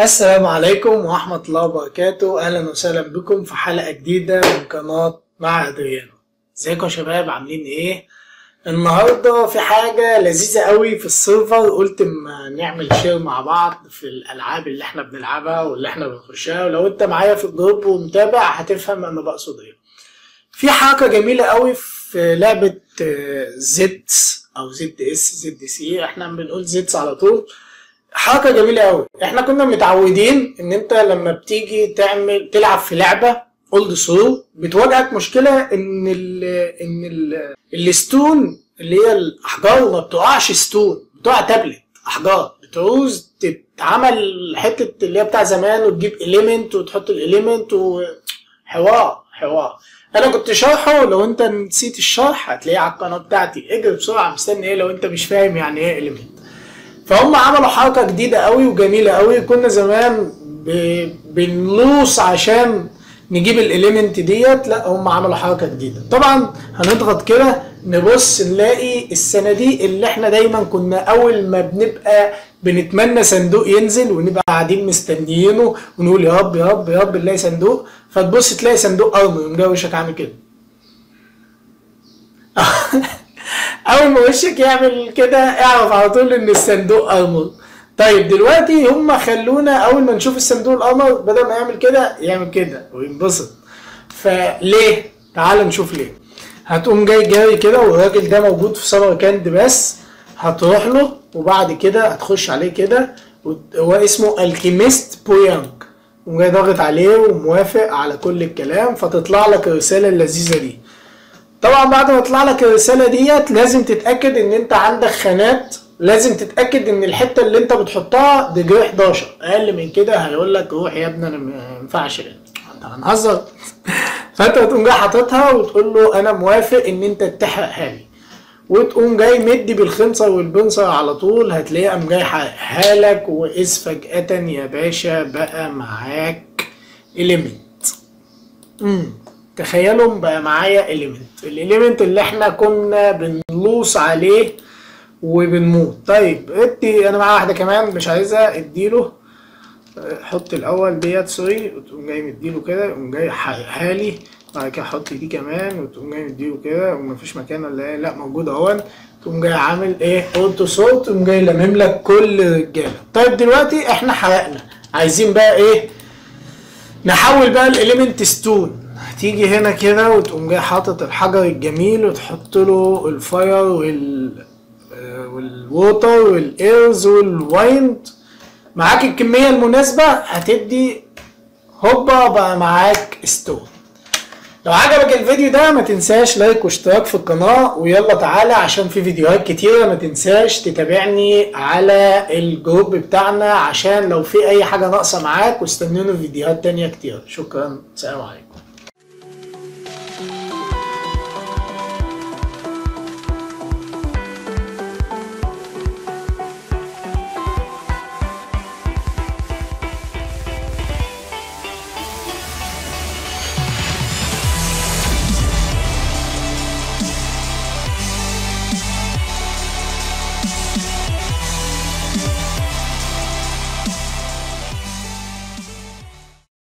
السلام عليكم ورحمة الله وبركاته. أهلا وسهلا بكم في حلقة جديدة من قناة مع أدريانو. ازيكم يا شباب، عاملين ايه؟ النهاردة في حاجة لذيذة قوي في السيرفر، قلت اما نعمل شير مع بعض في الألعاب اللي احنا بنلعبها واللي احنا بنخشها، ولو انت معايا في الجروب ومتابع هتفهم انا بقصد ايه. في حركة جميلة قوي في لعبة زيتس أو زد اس زد سي، احنا بنقول زيتس على طول. حركة جميلة قوي. احنا كنا متعودين ان انت لما بتيجي تلعب في لعبة اولد سولو بتواجهك مشكلة ان الستون اللي هي الاحجار ما بتقعش ستون، بتقع تابلت احجار، بتعوز تتعمل حتة اللي هي بتاع زمان وتجيب اليمنت وتحط الاليمنت وحوار. انا كنت شارحه، لو انت نسيت الشرح هتلاقيه على القناة بتاعتي، اجري بسرعة مستني ايه لو انت مش فاهم يعني ايه اليمنت. فهم عملوا حركة جديدة قوي وجميلة قوي. كنا زمان بنلوص عشان نجيب الاليمنت ديت، لا هم عملوا حركة جديدة. طبعا هنضغط كده نبص نلاقي الصناديق اللي احنا دايما كنا اول ما بنبقى بنتمنى صندوق ينزل ونبقى قاعدين مستنيينه ونقول يا رب يا رب يا رب نلاقي صندوق، فتبص تلاقي صندوق ارمر يقوم جاي وشك عامل كده. اول ما وشك يعمل كده اعرف على طول ان الصندوق ارمر. طيب دلوقتي هم خلونا اول ما نشوف الصندوق الارمر بدل ما يعمل كده يعمل كده وينبسط. فليه؟ تعال نشوف ليه. هتقوم جاي جاري كده والراجل ده موجود في سمر كاند، بس هتروح له وبعد كده هتخش عليه كده، هو اسمه الكيميست بويانج، قوم جاي ضاغط عليه وموافق على كل الكلام، فتطلع لك الرسالة اللذيذة دي. طبعا بعد ما يطلع لك الرساله ديت لازم تتاكد ان انت عندك خانات، لازم تتاكد ان الحته اللي انت بتحطها دي جري 11، اقل من كده هيقول لك روح يا ابني انا ما ينفعش، انت هنهزر. فانت بتقوم جاي حاططها وتقول له انا موافق ان انت تحرقها لي، وتقوم جاي مدي بالخنصر والبنصر على طول، هتلاقيه قام جاي حرقها لك، واذ فجاه يا باشا بقى معاك اليمنت. تخيلوا بقى معايا الاليمنت اللي احنا كنا بنلوص عليه وبنموت. طيب ادي، انا معايا واحده كمان مش عايزها، اديله، حط الاول ديت سوري، وتقوم جاي مديله كده، يقوم جاي حرقها لي، بعد كده حط دي كمان وتقوم جاي مديله كده، ومفيش مكان ولا ايه؟ لا موجود اهون. تقوم جاي عامل ايه؟ اوتو صوت، تقوم جاي لامم لك كل الرجاله. طيب دلوقتي احنا حرقنا، عايزين بقى ايه؟ نحول بقى الاليمنت ستون. هتيجي هنا كده وتقوم جاي حاطط الحجر الجميل وتحط له الفاير والووتر والايرز والوايند، معاك الكمية المناسبة هتدي هوبا بقى معاك ستون. لو عجبك الفيديو ده ما تنساش لايك واشتراك في القناة، ويلا تعالى عشان في فيديوهات كتيرة. ما تنساش تتابعني على الجروب بتاعنا عشان لو في اي حاجة ناقصة معاك، واستنوني في فيديوهات تانية كتير. شكرا، سلام عليكم.